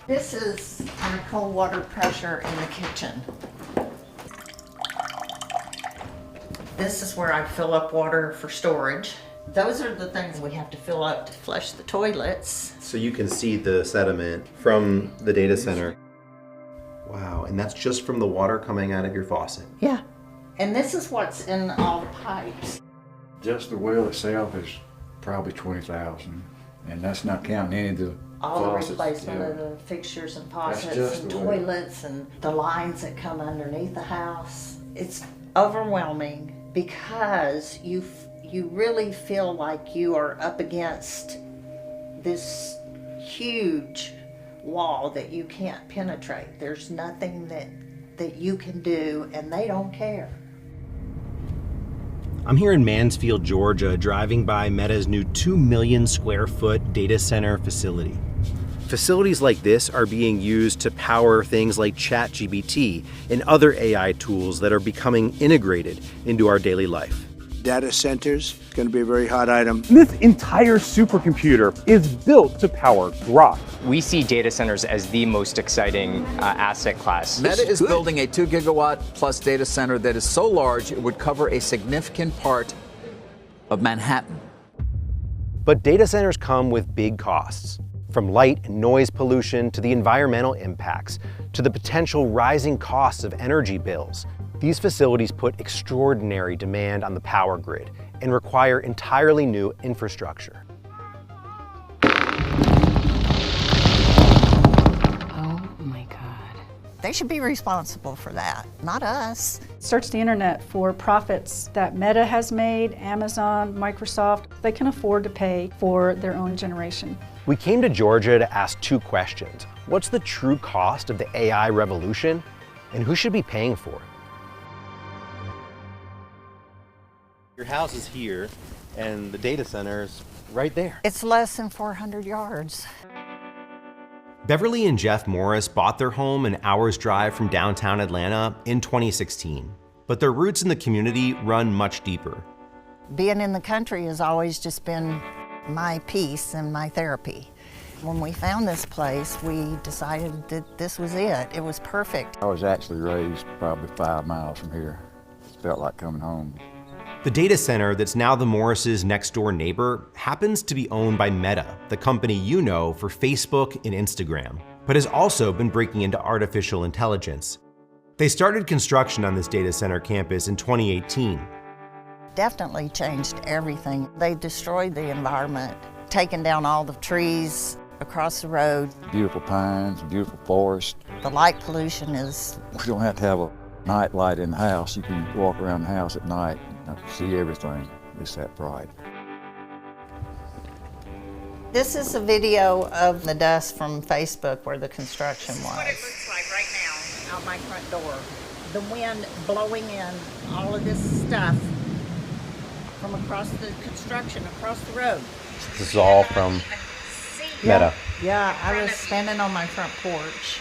This is our cold water pressure in the kitchen. This is where I fill up water for storage. Those are the things we have to fill up to flush the toilets. So you can see the sediment from the data center. Wow, and that's just from the water coming out of your faucet. Yeah. And this is what's in all the pipes. Just the well itself is probably $20,000, and that's not counting any of the All faucets. the replacement Yeah. of the fixtures and That's faucets just and the way. toilets and the lines that come underneath the house. It's overwhelming because you really feel like you are up against this huge wall that you can't penetrate. There's nothing that you can do, and they don't care. I'm here in Mansfield, Georgia, driving by Meta's new 2 million square foot data center facility. Facilities like this are being used to power things like ChatGPT and other AI tools that are becoming integrated into our daily life. Data centers, going to be a very hot item. This entire supercomputer is built to power Grok. We see data centers as the most exciting asset class. Meta is building a 2 gigawatt plus data center that is so large it would cover a significant part of Manhattan. But data centers come with big costs, from light and noise pollution to the environmental impacts, to the potential rising costs of energy bills. These facilities put extraordinary demand on the power grid and require entirely new infrastructure. Oh my God. They should be responsible for that, not us. Search the internet for profits that Meta has made, Amazon, Microsoft. They can afford to pay for their own generation. We came to Georgia to ask two questions. What's the true cost of the AI revolution, and who should be paying for it? Your house is here, and the data center's right there. It's less than 400 yards. Beverly and Jeff Morris bought their home an hour's drive from downtown Atlanta in 2016, but their roots in the community run much deeper. Being in the country has always just been my peace and my therapy. When we found this place, we decided that this was it. It was perfect. I was actually raised probably 5 miles from here. It felt like coming home. The data center that's now the Morris' next door neighbor happens to be owned by Meta, the company you know for Facebook and Instagram, but has also been breaking into artificial intelligence. They started construction on this data center campus in 2018. Definitely changed everything. They destroyed the environment, taking down all the trees across the road. Beautiful pines, beautiful forest. The light pollution is... We don't have to have a night light in the house. You can walk around the house at night and see everything. It's that bright. This is a video of the dust from Facebook where the construction was. This is what it looks like right now out my front door. The wind blowing in all of this stuff from across the construction, across the road. This is all from Meta. Yeah, I was standing on my front porch.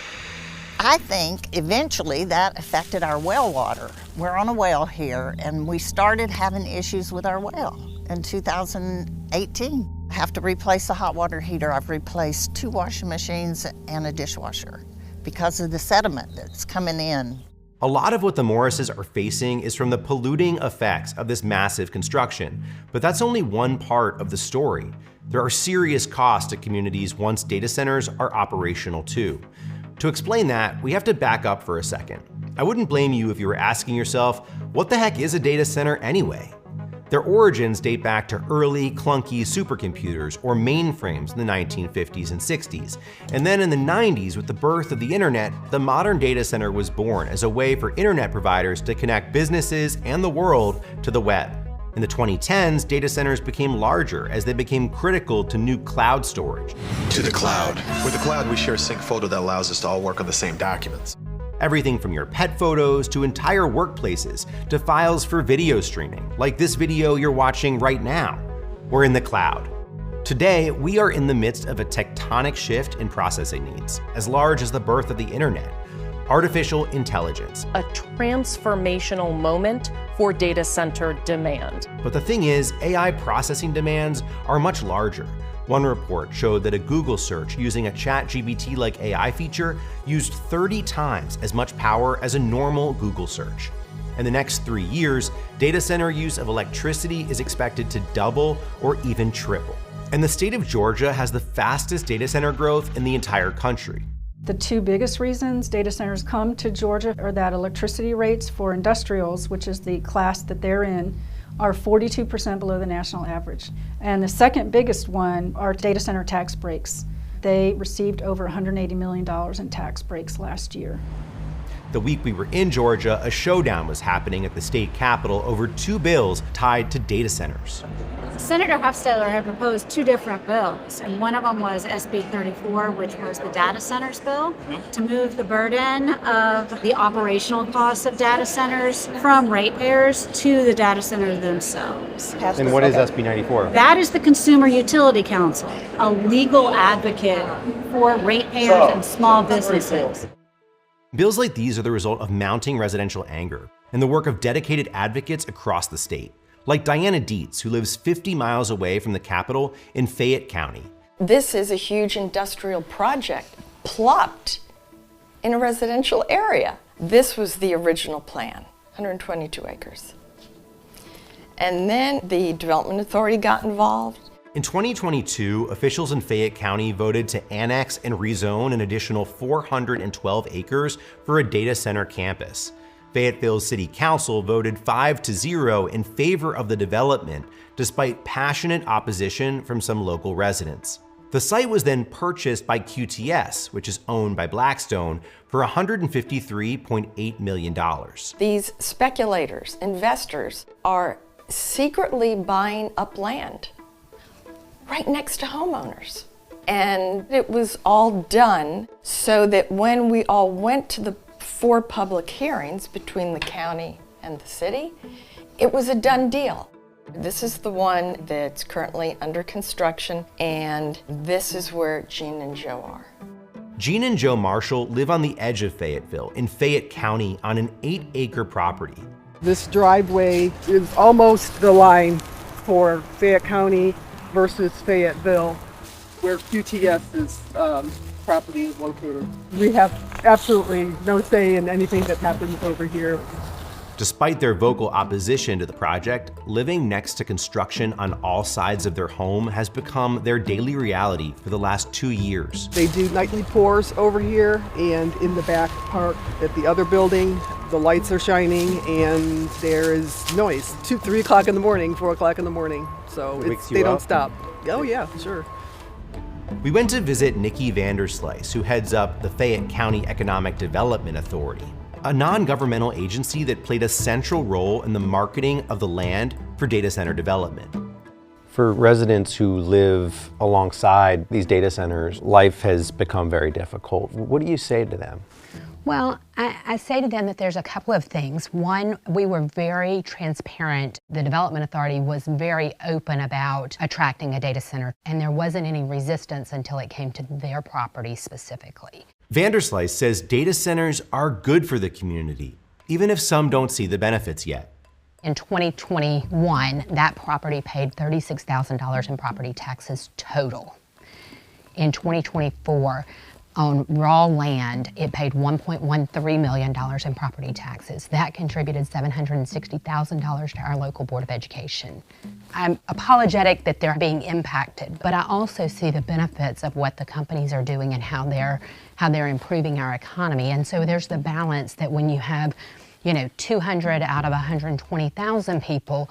I think eventually that affected our well water. We're on a well here, and we started having issues with our well in 2018. I have to replace the hot water heater. I've replaced 2 washing machines and a dishwasher because of the sediment that's coming in. A lot of what the Morrises are facing is from the polluting effects of this massive construction, but that's only one part of the story. There are serious costs to communities once data centers are operational too. To explain that, we have to back up for a second. I wouldn't blame you if you were asking yourself, what the heck is a data center anyway? Their origins date back to early, clunky supercomputers or mainframes in the 1950s and 60s. And then in the 90s, with the birth of the internet, the modern data center was born as a way for internet providers to connect businesses and the world to the web. In the 2010s, data centers became larger as they became critical to new cloud storage. To the cloud. With the cloud, we share a sync folder that allows us to all work on the same documents. Everything from your pet photos to entire workplaces to files for video streaming, like this video you're watching right now. We're in the cloud. Today, we are in the midst of a tectonic shift in processing needs, as large as the birth of the internet. Artificial intelligence. A transformational moment for data center demand. But the thing is, AI processing demands are much larger. One report showed that a Google search using a ChatGPT-like AI feature used 30 times as much power as a normal Google search. In the next 3 years, data center use of electricity is expected to double or even triple. And the state of Georgia has the fastest data center growth in the entire country. The two biggest reasons data centers come to Georgia are that electricity rates for industrials, which is the class that they're in, are 42% below the national average. And the second biggest one are data center tax breaks. They received over $180 million in tax breaks last year. The week we were in Georgia, a showdown was happening at the state capitol over two bills tied to data centers. Senator Hofstadter had proposed two different bills, and one of them was SB 34, which was the data centers bill, to move the burden of the operational costs of data centers from ratepayers to the data centers themselves. And what is SB 94? That is the Consumer Utility Council, a legal advocate for ratepayers and small businesses. Bills like these are the result of mounting residential anger and the work of dedicated advocates across the state, like Diana Dietz, who lives 50 miles away from the Capitol in Fayette County. This is a huge industrial project plopped in a residential area. This was the original plan, 122 acres. And then the Development Authority got involved. In 2022, officials in Fayette County voted to annex and rezone an additional 412 acres for a data center campus. Fayetteville's City Council voted 5-0 in favor of the development, despite passionate opposition from some local residents. The site was then purchased by QTS, which is owned by Blackstone, for $153.8 million. These speculators, investors, are secretly buying up land right next to homeowners. And it was all done so that when we all went to the 4 public hearings between the county and the city, it was a done deal. This is the one that's currently under construction, and this is where Gene and Joe are. Gene and Joe Marshall live on the edge of Fayetteville in Fayette County on an 8-acre property. This driveway is almost the line for Fayette County versus Fayetteville, where QTS's property is located. We have absolutely no say in anything that happens over here. Despite their vocal opposition to the project, living next to construction on all sides of their home has become their daily reality for the last 2 years. They do nightly pours over here, and in the back part at the other building, the lights are shining and there is noise. 2, 3 o'clock in the morning, 4 o'clock in the morning. So they don't stop. Oh yeah, sure. We went to visit Nikki Vanderslice, who heads up the Fayette County Economic Development Authority, a non-governmental agency that played a central role in the marketing of the land for data center development. For residents who live alongside these data centers, life has become very difficult. What do you say to them? Well, I say to them that there's a couple of things. One, we were very transparent. The Development Authority was very open about attracting a data center, and there wasn't any resistance until it came to their property specifically. Vanderslice says data centers are good for the community, even if some don't see the benefits yet. In 2021, that property paid $36,000 in property taxes total. In 2024, on raw land, it paid $1.13 million in property taxes. That contributed $760,000 to our local Board of Education. I'm apologetic that they're being impacted, but I also see the benefits of what the companies are doing and how they're improving our economy. And so there's the balance that when you have, 200 out of 120,000 people,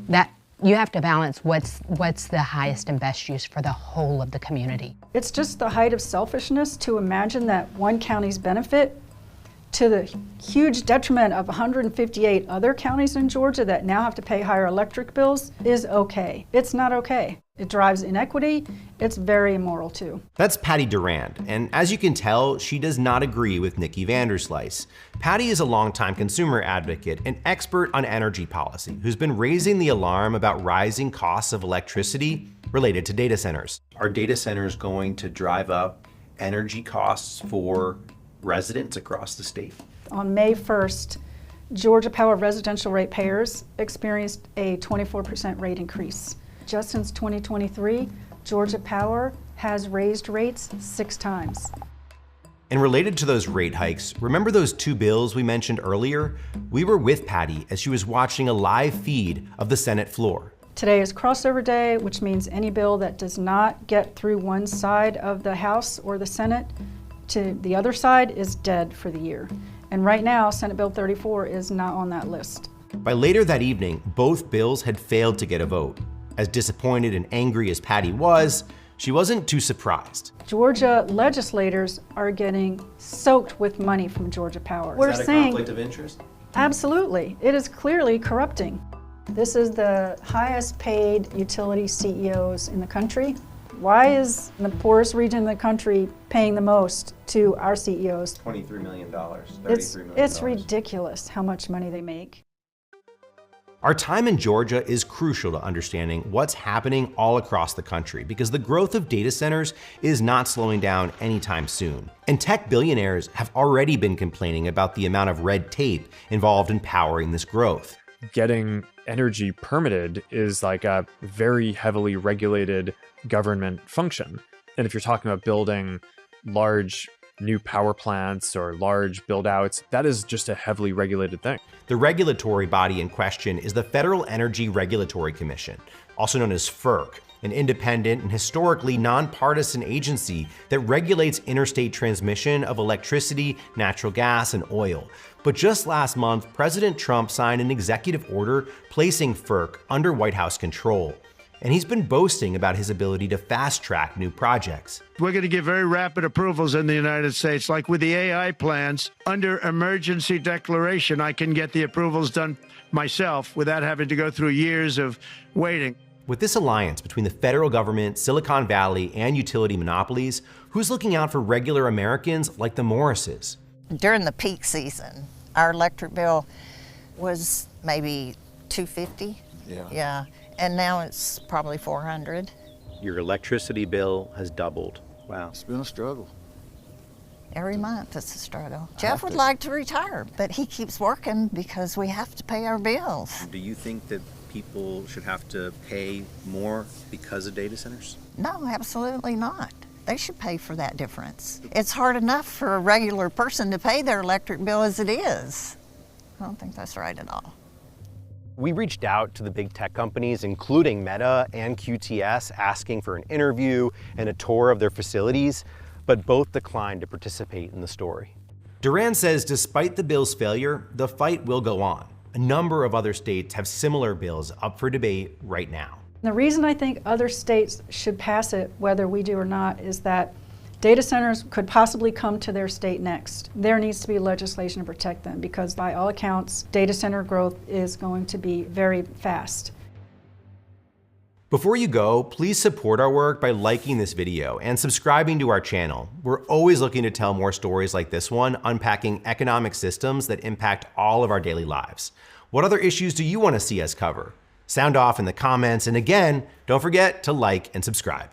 that you have to balance what's the highest and best use for the whole of the community. It's just the height of selfishness to imagine that one county's benefit to the huge detriment of 158 other counties in Georgia that now have to pay higher electric bills is okay. It's not okay. It drives inequity. It's very immoral too. That's Patty Durand, and as you can tell, she does not agree with Nikki Vanderslice. Patty is a longtime consumer advocate and expert on energy policy who's been raising the alarm about rising costs of electricity related to data centers. Are data centers going to drive up energy costs for residents across the state? On May 1st, Georgia Power residential ratepayers experienced a 24% rate increase. Just since 2023, Georgia Power has raised rates 6 times. And related to those rate hikes, remember those 2 bills we mentioned earlier? We were with Patty as she was watching a live feed of the Senate floor. Today is crossover day, which means any bill that does not get through one side of the House or the Senate to the other side is dead for the year. And right now, Senate Bill 34 is not on that list. By later that evening, both bills had failed to get a vote. As disappointed and angry as Patty was, she wasn't too surprised. Georgia legislators are getting soaked with money from Georgia Power. Is that a conflict of interest? Absolutely. It is clearly corrupting. This is the highest paid utility CEOs in the country. Why is the poorest region of the country paying the most to our CEOs? $23 million, It's ridiculous how much money they make. Our time in Georgia is crucial to understanding what's happening all across the country because the growth of data centers is not slowing down anytime soon. And tech billionaires have already been complaining about the amount of red tape involved in powering this growth. Getting energy permitted is like a very heavily regulated government function. And if you're talking about building large new power plants or large build outs, that is just a heavily regulated thing. The regulatory body in question is the Federal Energy Regulatory Commission, also known as FERC, an independent and historically nonpartisan agency that regulates interstate transmission of electricity, natural gas, and oil. But just last month, President Trump signed an executive order placing FERC under White House control. And he's been boasting about his ability to fast-track new projects. We're going to get very rapid approvals in the United States. Like with the AI plans, under emergency declaration, I can get the approvals done myself without having to go through years of waiting. With this alliance between the federal government, Silicon Valley, and utility monopolies, who's looking out for regular Americans like the Morrises? During the peak season, our electric bill was maybe $250. Yeah. And now it's probably $400. Your electricity bill has doubled. Wow. It's been a struggle. Every month it's a struggle. Jeff would like to retire, but he keeps working because we have to pay our bills. Do you think that people should have to pay more because of data centers? No, absolutely not. They should pay for that difference. It's hard enough for a regular person to pay their electric bill as it is. I don't think that's right at all. We reached out to the big tech companies, including Meta and QTS, asking for an interview and a tour of their facilities, but both declined to participate in the story. Duran says despite the bill's failure, the fight will go on. A number of other states have similar bills up for debate right now. The reason I think other states should pass it, whether we do or not, is that data centers could possibly come to their state next. There needs to be legislation to protect them because by all accounts, data center growth is going to be very fast. Before you go, please support our work by liking this video and subscribing to our channel. We're always looking to tell more stories like this one, unpacking economic systems that impact all of our daily lives. What other issues do you want to see us cover? Sound off in the comments, and again, don't forget to like and subscribe.